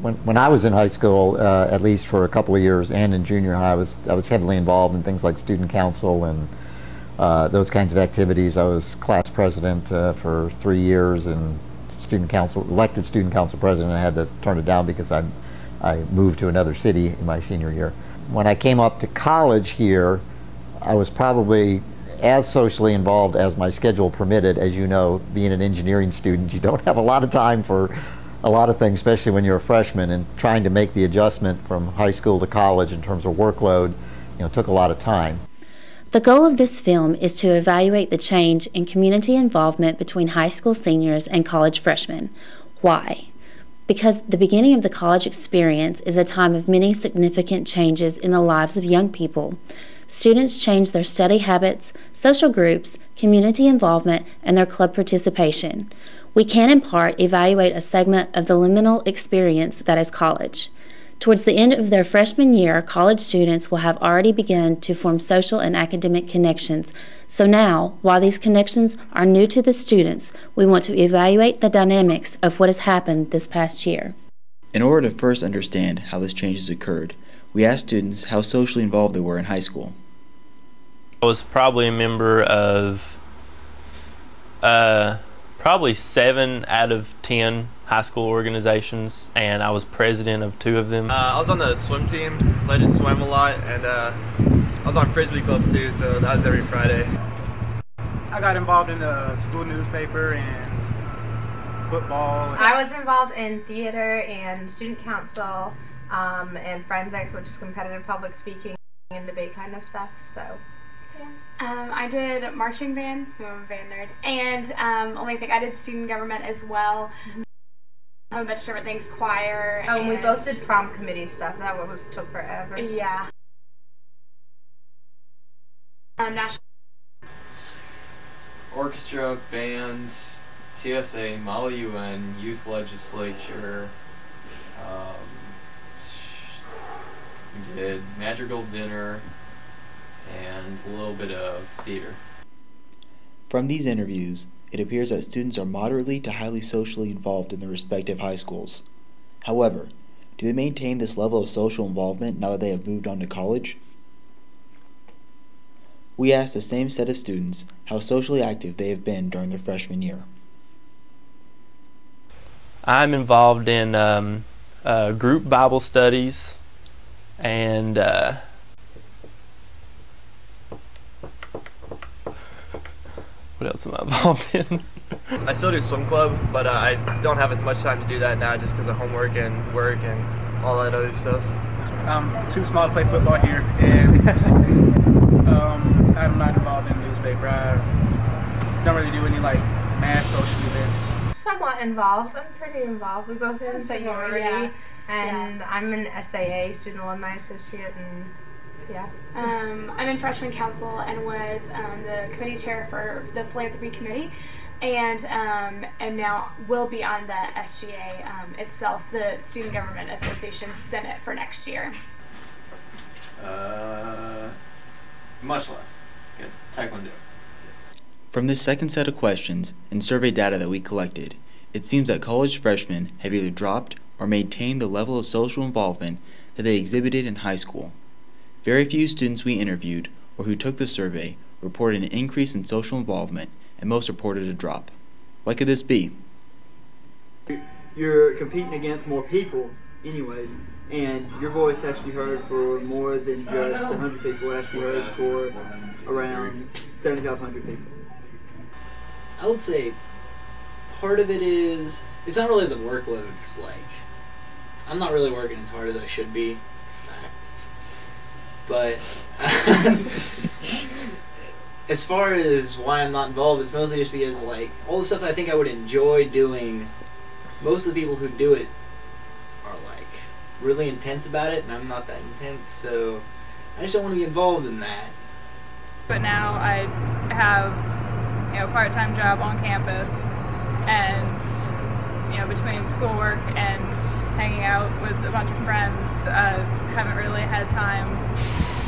when I was in high school, at least for a couple of years, and in junior high, I was heavily involved in things like student council and those kinds of activities. I was class president for 3 years, and elected student council president. I had to turn it down because I moved to another city in my senior year. When I came up to college here, I was probably as socially involved as my schedule permitted. As you know, being an engineering student, you don't have a lot of time for a lot of things, especially when you're a freshman, and trying to make the adjustment from high school to college in terms of workload, took a lot of time. The goal of this film is to evaluate the change in community involvement between high school seniors and college freshmen. Why? Because the beginning of the college experience is a time of many significant changes in the lives of young people. Students change their study habits, social groups, community involvement, and their club participation. We can, in part, evaluate a segment of the liminal experience that is college. Towards the end of their freshman year, college students will have already begun to form social and academic connections. So now, while these connections are new to the students, we want to evaluate the dynamics of what has happened this past year. In order to first understand how this change has occurred, we asked students how socially involved they were in high school. I was probably a member of probably 7 out of 10 high school organizations, and I was president of 2 of them. I was on the swim team, so I just swam a lot, and I was on Frisbee Club too, so that was every Friday. I got involved in the school newspaper and football. I was involved in theater and student council and forensics, which is competitive public speaking and debate kind of stuff, so yeah. I did marching band, I'm a band nerd, and only thing I did student government as well. A bunch of different things, choir. Oh, and we both did prom committee stuff. That took forever. Yeah. National orchestra, bands, TSA, Model UN, youth legislature. We did madrigal dinner and a little bit of theater. From these interviews, it appears that students are moderately to highly socially involved in their respective high schools. However, do they maintain this level of social involvement now that they have moved on to college? We asked the same set of students how socially active they have been during their freshman year. I'm involved in group Bible studies, and what else am I involved in? I still do swim club, but I don't have as much time to do that now just because of homework and work and all that other stuff. I'm too small to play football here, and I'm not involved in the newspaper. I don't really do any mass social events. Somewhat involved. I'm pretty involved. We both are in sorority, yeah. and I'm an SAA, Student Alumni Associate, and yeah. I'm in freshman council and was the committee chair for the philanthropy committee, and now will be on the SGA itself, the Student Government Association Senate for next year. Much less. Good. Taekwondo. From this second set of questions and survey data that we collected, it seems that college freshmen have either dropped or maintained the level of social involvement that they exhibited in high school. Very few students we interviewed or who took the survey reported an increase in social involvement, and most reported a drop. Why could this be? You're competing against more people anyways, and your voice has to be heard for more than just 100 people. It has to be heard for around 7,500 people. I would say part of it is, it's not really the workload, it's I'm not really working as hard as I should be, it's a fact. But as far as why I'm not involved, it's mostly just because all the stuff I think I would enjoy doing, most of the people who do it are really intense about it, and I'm not that intense, so I just don't want to be involved in that. But now I have a part-time job on campus, and between schoolwork and hanging out with a bunch of friends, haven't really had time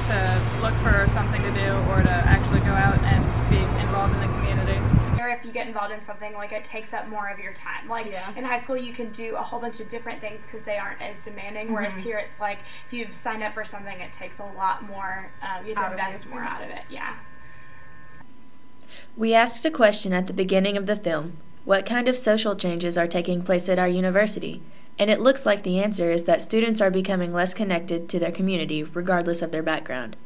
to look for something to do or to actually go out and be involved in the community. here, if you get involved in something, like, it takes up more of your time. Like, in high school, you can do a whole bunch of different things because they aren't as demanding, whereas here it's like, if you've signed up for something, it takes a lot more, you have to invest more out of it, We asked a question at the beginning of the film: what kind of social changes are taking place at our university? And it looks like the answer is that students are becoming less connected to their community regardless of their background.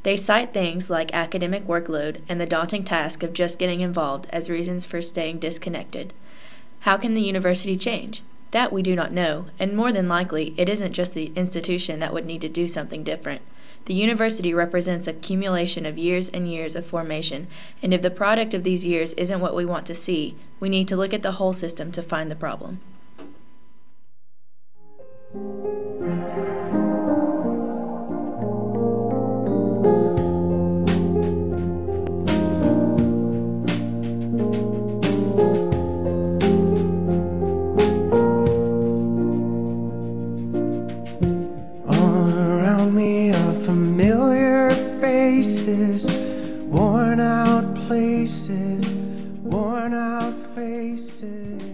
They cite things like academic workload and the daunting task of just getting involved as reasons for staying disconnected. How can the university change? That we do not know, and more than likely, it isn't just the institution that would need to do something different. The university represents a accumulation of years and years of formation, and if the product of these years isn't what we want to see, we need to look at the whole system to find the problem. All around me are familiar faces, worn out places, worn out faces.